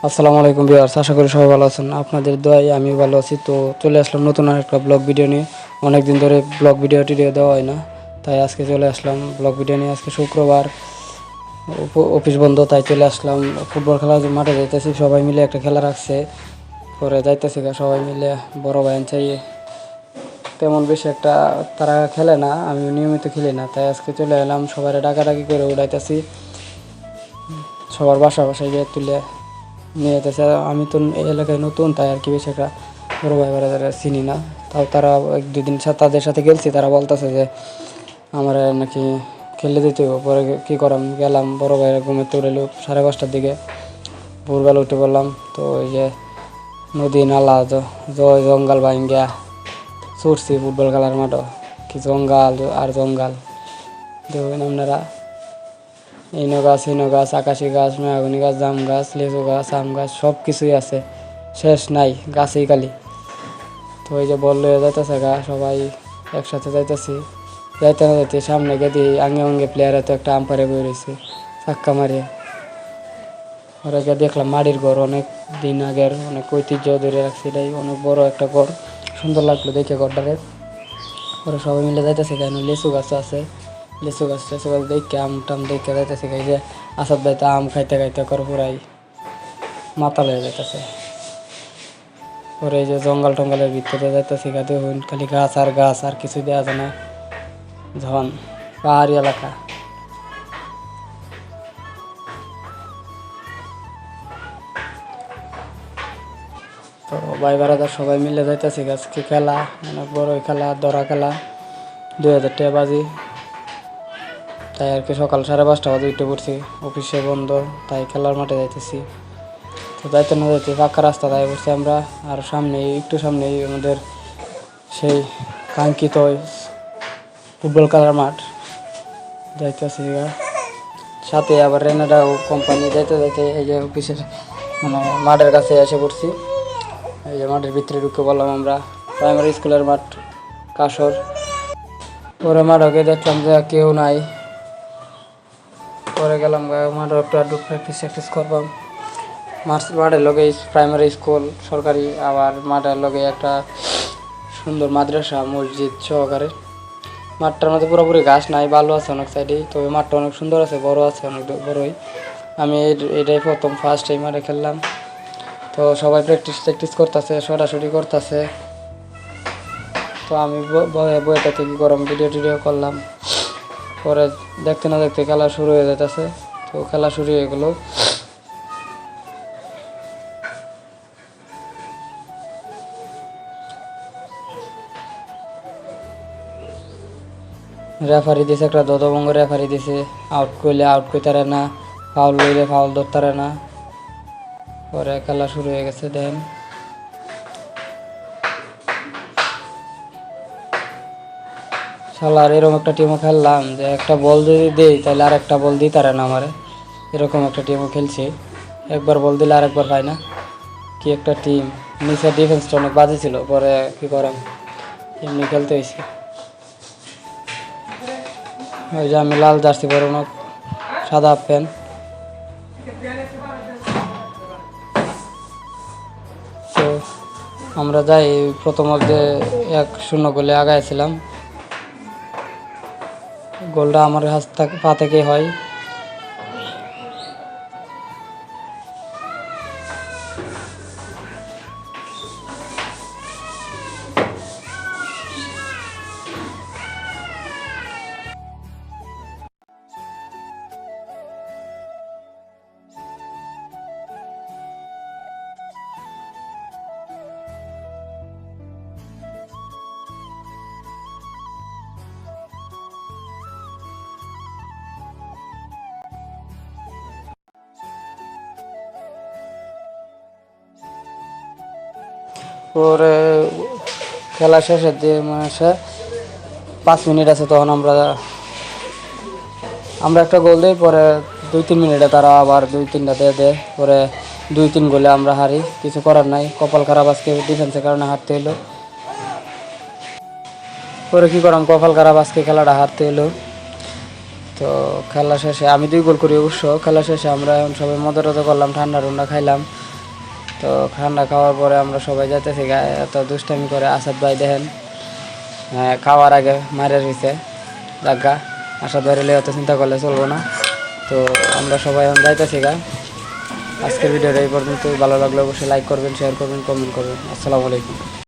আসসালামু আলাইকুম ভিউয়ার্স, আশা করি সবাই ভালো আছেন। আপনাদের দোয়ায় আমি ভালো আছি। তো চলে আসলাম নতুন আরেকটা ব্লগ ভিডিও নিয়ে। অনেকদিন ধরে ব্লগ ভিডিও টিডিও দেওয়া হয় না, তাই আজকে চলে আসলাম ব্লগ ভিডিও নিয়ে। আজকে শুক্রবার, অফিস বন্ধ, তাই চলে আসলাম। ফুটবল খেলা মাঠে যাইতেছি, সবাই মিলে একটা খেলা রাখছে, পরে যাইতেছি সবাই মিলে। বড় ভাই চাই তেমন বেশি একটা তারা খেলে না, আমি নিয়মিত খেলি না, তাই আজকে চলে এলাম। সবাই ডাকাডাকি করে উড়াইতেছি, সবার বাসায় গিয়ে তুলে নিয়ে যেতেছে। আমি তো এই এলাকায় নতুন, তাই আর কি বেশি একটা বড়ো ভাই তারা চিনি না। তাও তারা এক দুদিন তাদের সাথে গেলছি, তারা বলতেছে যে আমার নাকি খেললে দিতে হবে। পরে কী করাম, গেলাম। বড় ভাইয়ের ঘুমেতে উঠেলো 5:30টার দিকে, ভোরবেলা উঠে পড়লাম। তো ওই যে নদী নালা জঙ্গল ভাঙ্গা ছুটছি ফুটবল খেলার মাঠও, কি জঙ্গল আর জঙ্গল। দেখবেন আপনারা, ইনো গাছ, আকাশি গাছ, মেহগনি গাছ, জাম গাছ, লিচু গাছ, আম গাছ, সব কিছুই আছে, শেষ নাই, গাছেই খালি। তো ওই যে বললো যাইতেছে সবাই একসাথে যাইতেছি। যাইতে না যাইতে সামনে গিয়ে দিই আঙ্গে প্লেয়ার এত একটা আম্পায়ারে বয়ে রয়েছে চাক্কা মারিয়ে। ওরা গিয়ে দেখলাম মাটির ঘর, অনেক দিন আগের, অনেক ঐতিহ্য ধরে রাখছে। এটাই অনেক বড় একটা ঘর, সুন্দর লাগলো দেখে ঘরটারে। ওরা সবাই মিলে যাইতেছে, কেন লিচু গাছ আছে, লিচু গাছ দেখে আম টাম দেখে যাইতেছে। যে আসাদ ভাই তো আম খাইতে খাইতে করে পুরাই মাতাল হয়ে যাইতেছে। পরে এই যে জঙ্গল টঙ্গলের ভিতরে যাইতেছে, দেখুন খালি গাছ আর গাছ, আর কিছু দেওয়া যায় না, ঝন পাহাড়ি এলাকা। তো ভাই বারাদার সবাই মিলে যাইতেছি আজকে খেলা, অনেক বড় খেলা, দরা খেলা, 2000 টাকা বাজি। তাই আর কি সকাল 5:30 বাজে উঠে পড়ছি, অফিসে বন্ধ, তাই খেলার মাঠে যাইতেছি। তো যাইতে না যাইতে পাক্কা রাস্তা তাই পড়ছি আমরা। আর সামনেই, একটু সামনেই আমাদের সেই কাঙ্ক্ষিত ফুটবল খেলার মাঠ, যাইতেছি। সাথে আবার রেনাডা কোম্পানি। যাইতে যাইতে এই যে অফিসের মানে মাঠের কাছে এসে পড়ছি। এই যে মাঠের ভিতরে ঢুকে বললাম আমরা, প্রাইমারি স্কুলের মাঠ, কাসর। পরে মাঠকে দেখলাম যে কেউ নাই, পরে গেলাম মাঠে একটু প্র্যাকটিস করবাম। মাঠের লগে প্রাইমারি স্কুল সরকারি, আবার মাঠের লগে একটা সুন্দর মাদ্রাসা মসজিদ সহকারে। মাঠটার মধ্যে পুরোপুরি ঘাস নাই, বালু আছে অনেক সাইডেই, তবে মাঠটা অনেক সুন্দর আছে, বড় আছে, অনেক বড়ই। আমি এটাই ফার্স্ট এই মাঠে খেললাম। তো সবাই প্র্যাকটিস করতেছে, সরাসরি করতেছে। তো আমি বইটাতে কী করলাম, ভিডিও করলাম। পরে দেখতে না দেখতে খেলা শুরু হয়ে যেতেছে। তো খেলা শুরু হয়ে গেলো। রেফারি দিছে একটা দতভঙ্গ, রেফারি দিছে আউট করলে আউট করতে না, ফাউল লইলে ফাউল ধরতে না। পরে খেলা শুরু হয়ে গেছে। দেন শালার এরকম একটা টিমও খেললাম যে একটা বল যদি দেই তাহলে আর একটা বল দিই তারা না আমারে, এরকম একটা টিমও খেলছে। একবার বল দিলে আরেকবার পায় না, কি একটা টিম। নিচের ডিফেন্সটা অনেক বাজে ছিল, পরে কী করাম, এমনি খেলতে হয়েছে। ওই যে আমি লাল জার্সি পরনো, সাদা হাফ প্যান্ট। তো আমরা যাই, প্রথম অর্ধে 1-0 গোলে আগাইছিলাম। গোলটা আমার পা থেকে হয়। পরে খেলা শেষের দিয়ে মানে 5 মিনিট আছে, তখন আমরা একটা গোল দিই। পরে 2-3 মিনিটে তারা আবার 2-3টা দেয়। পরে 2-3 গোলে আমরা হারি, কিছু করার নাই, কপাল খারাপ, আজকে ডিফেন্সের কারণে হারতে হলো। পরে কী করাম, কপাল খারাপ, আজকে খেলাটা হারতে হলো। তো খেলা শেষে আমি 2 গোল করি অবশ্য। খেলা শেষে আমরা এখন সবাই মজা টজা করলাম, ঠান্ডা খাইলাম। তো ঠান্ডা খাওয়ার পরে আমরা সবাই যাইতেছি গা। এত দুষ্টামি করে আসাদ ভাই দেখেন খাওয়ার আগে মারের হয়েছে জাগা। আসাদ ভাই রেলে অত চিন্তা করলে চলবো না। তো আমরা সবাই এখন যাইতেছি গা। আজকের ভিডিওটা এই পর্যন্তই। ভালো লাগলে অবশ্যই লাইক করবেন, শেয়ার করবেন, কমেন্ট করবেন। আসসালামু আলাইকুম।